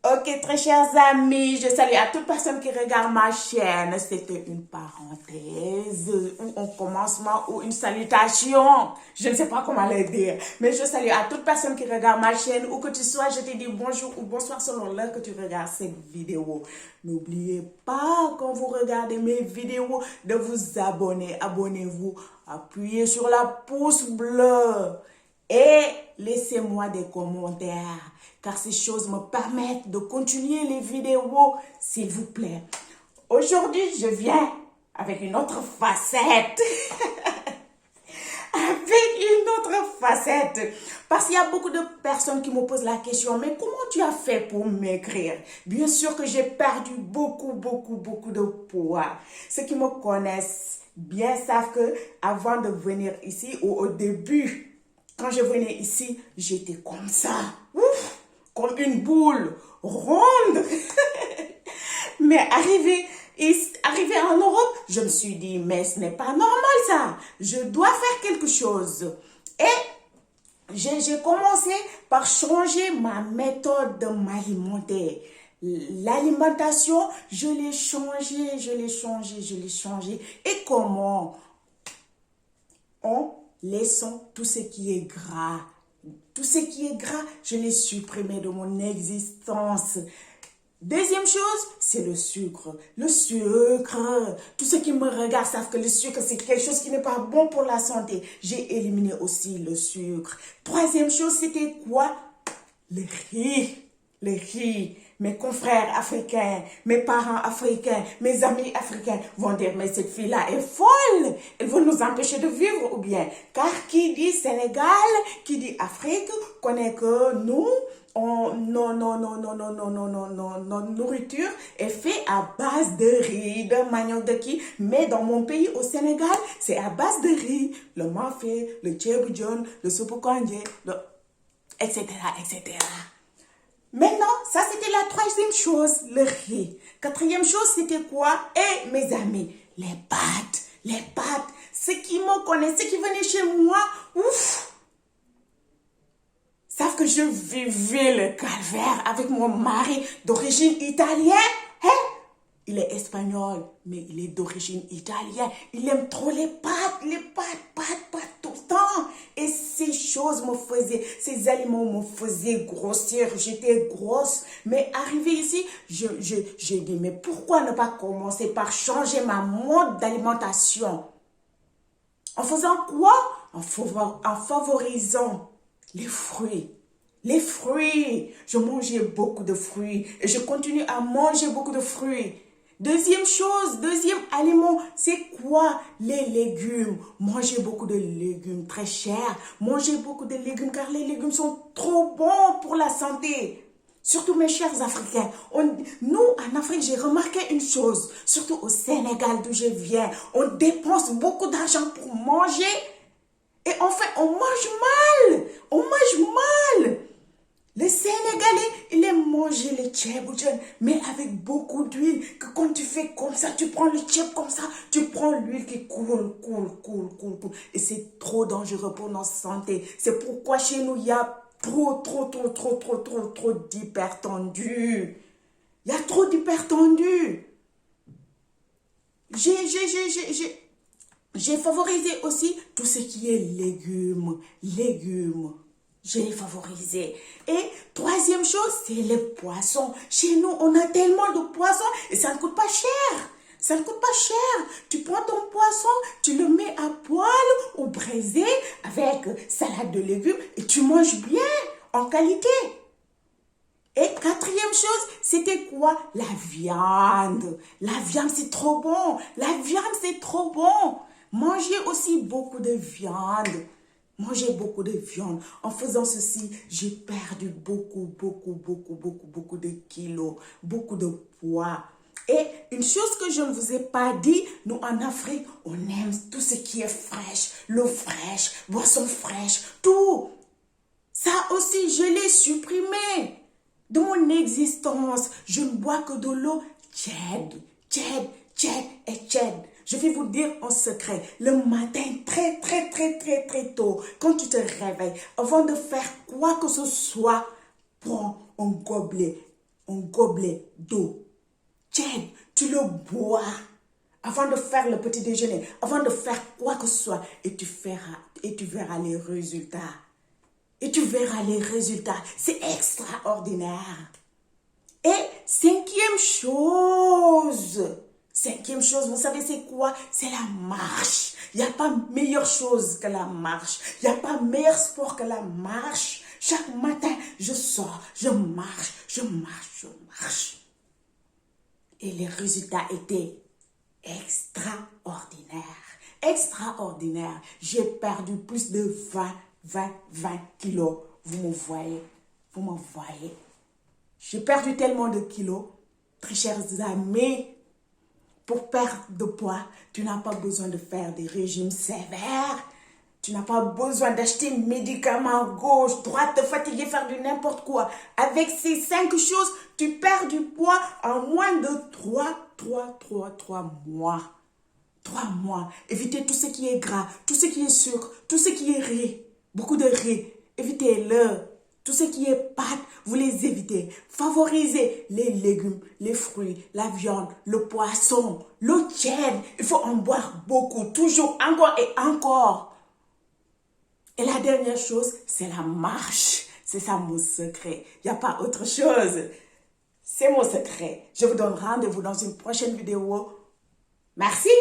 Ok, très chers amis, je salue à toute personne qui regarde ma chaîne. C'était une parenthèse, ou un commencement, ou une salutation. Je ne sais pas comment le dire. Mais je salue à toute personne qui regarde ma chaîne. Où que tu sois, je te dis bonjour ou bonsoir selon l'heure que tu regardes cette vidéo. N'oubliez pas, quand vous regardez mes vidéos, de vous abonner. Abonnez-vous, appuyez sur la pouce bleue. Et laissez-moi des commentaires, car ces choses me permettent de continuer les vidéos, s'il vous plaît. Aujourd'hui, je viens avec une autre facette. Avec une autre facette. Parce qu'il y a beaucoup de personnes qui me posent la question, mais comment tu as fait pour m'écrire? Bien sûr que j'ai perdu beaucoup de poids. Ceux qui me connaissent bien savent que avant de venir ici, ou au début, quand je venais ici, j'étais comme ça, ouf, comme une boule ronde. Mais arrivé en Europe, je me suis dit, mais ce n'est pas normal ça. Je dois faire quelque chose. Et j'ai commencé par changer ma méthode de m'alimenter. L'alimentation, je l'ai changé. Et comment? En laissant tout ce qui est gras. Tout ce qui est gras, je l'ai supprimé de mon existence. Deuxième chose, c'est le sucre. Le sucre, tous ceux qui me regardent savent que le sucre, c'est quelque chose qui n'est pas bon pour la santé. J'ai éliminé aussi le sucre. Troisième chose, c'était quoi? Le riz. Le riz. Mes confrères africains, mes parents africains, mes amis africains vont dire, mais cette fille-là est folle. Elle veut nous empêcher de vivre ou bien. Car qui dit Sénégal, qui dit Afrique, connaît que nous, notre nourriture est faite à base de riz, de manioc de qui. Mais dans mon pays, au Sénégal, c'est à base de riz. Le mafé, le tchéboudion, le soupou kandje, etc., etc. Maintenant, ça c'était la troisième chose, le riz. Quatrième chose, c'était quoi? Et mes amis, les pâtes. Ceux qui me connaissent, ceux qui venaient chez moi, ouf, savent que je vivais le calvaire avec mon mari d'origine italienne. Hein? Il est espagnol, mais il est d'origine italienne. Il aime trop les pâtes tout le temps. Et ces choses me faisaient, ces aliments me faisaient grossir. J'étais grosse. Mais arrivé ici, j'ai dit, mais pourquoi ne pas commencer par changer ma mode d'alimentation? En faisant quoi? En favorisant les fruits. Les fruits. Je mangeais beaucoup de fruits. Et je continue à manger beaucoup de fruits. Deuxième aliment, c'est quoi? Les légumes. Mangez beaucoup de légumes très chers. Mangez beaucoup de légumes car les légumes sont trop bons pour la santé. Surtout mes chers Africains. Nous, en Afrique, j'ai remarqué une chose. Surtout au Sénégal d'où je viens. On dépense beaucoup d'argent pour manger. Et en fait, on mange mal. Les Sénégalais, ils aiment manger le tchéboudion, mais avec beaucoup d'huile. Que quand tu fais comme ça, tu prends le tchèb comme ça, tu prends l'huile qui coule. Et c'est trop dangereux pour notre santé. C'est pourquoi chez nous, il y a trop d'hypertendus. Il y a trop d'hypertendus. J'ai favorisé aussi tout ce qui est légumes. J'ai favorisé. Et troisième chose, c'est les poissons. Chez nous, on a tellement de poissons et ça ne coûte pas cher. Ça ne coûte pas cher. Tu prends ton poisson, tu le mets à poêle ou braisé avec salade de légumes et tu manges bien, en qualité. Et quatrième chose, c'était quoi? La viande. La viande, c'est trop bon. La viande, c'est trop bon. Mangez aussi beaucoup de viande. Mangez beaucoup de viande. En faisant ceci, j'ai perdu beaucoup de kilos, beaucoup de poids. Et une chose que je ne vous ai pas dit, nous en Afrique, on aime tout ce qui est fraîche, l'eau fraîche, boisson fraîche, tout. Ça aussi, je l'ai supprimé. De mon existence, je ne bois que de l'eau tiède. Je vais vous dire en secret, le matin, très tôt, quand tu te réveilles, avant de faire quoi que ce soit, prends un gobelet d'eau tiède, tu le bois avant de faire le petit déjeuner, avant de faire quoi que ce soit, et tu verras les résultats. Et tu verras les résultats. C'est extraordinaire. Et cinquième chose, vous savez c'est quoi? C'est la marche. Il n'y a pas meilleure chose que la marche. Il n'y a pas meilleur sport que la marche. Chaque matin, je sors, je marche. Et les résultats étaient extraordinaires. J'ai perdu plus de 20 kilos. Vous me voyez. J'ai perdu tellement de kilos. Très chers amis, pour perdre de poids, tu n'as pas besoin de faire des régimes sévères. Tu n'as pas besoin d'acheter médicaments à gauche, droite, te fatiguer, faire du n'importe quoi. Avec ces 5 choses, tu perds du poids en moins de 3 mois. 3 mois. Évitez tout ce qui est gras, tout ce qui est sucre, tout ce qui est riz. Beaucoup de riz. Évitez-le. Tout ce qui est pâtes, vous les évitez. Favorisez les légumes, les fruits, la viande, le poisson, l'eau tiède. Il faut en boire beaucoup, toujours, encore et encore. Et la dernière chose, c'est la marche. C'est ça mon secret. Il n'y a pas autre chose. C'est mon secret. Je vous donne rendez-vous dans une prochaine vidéo. Merci.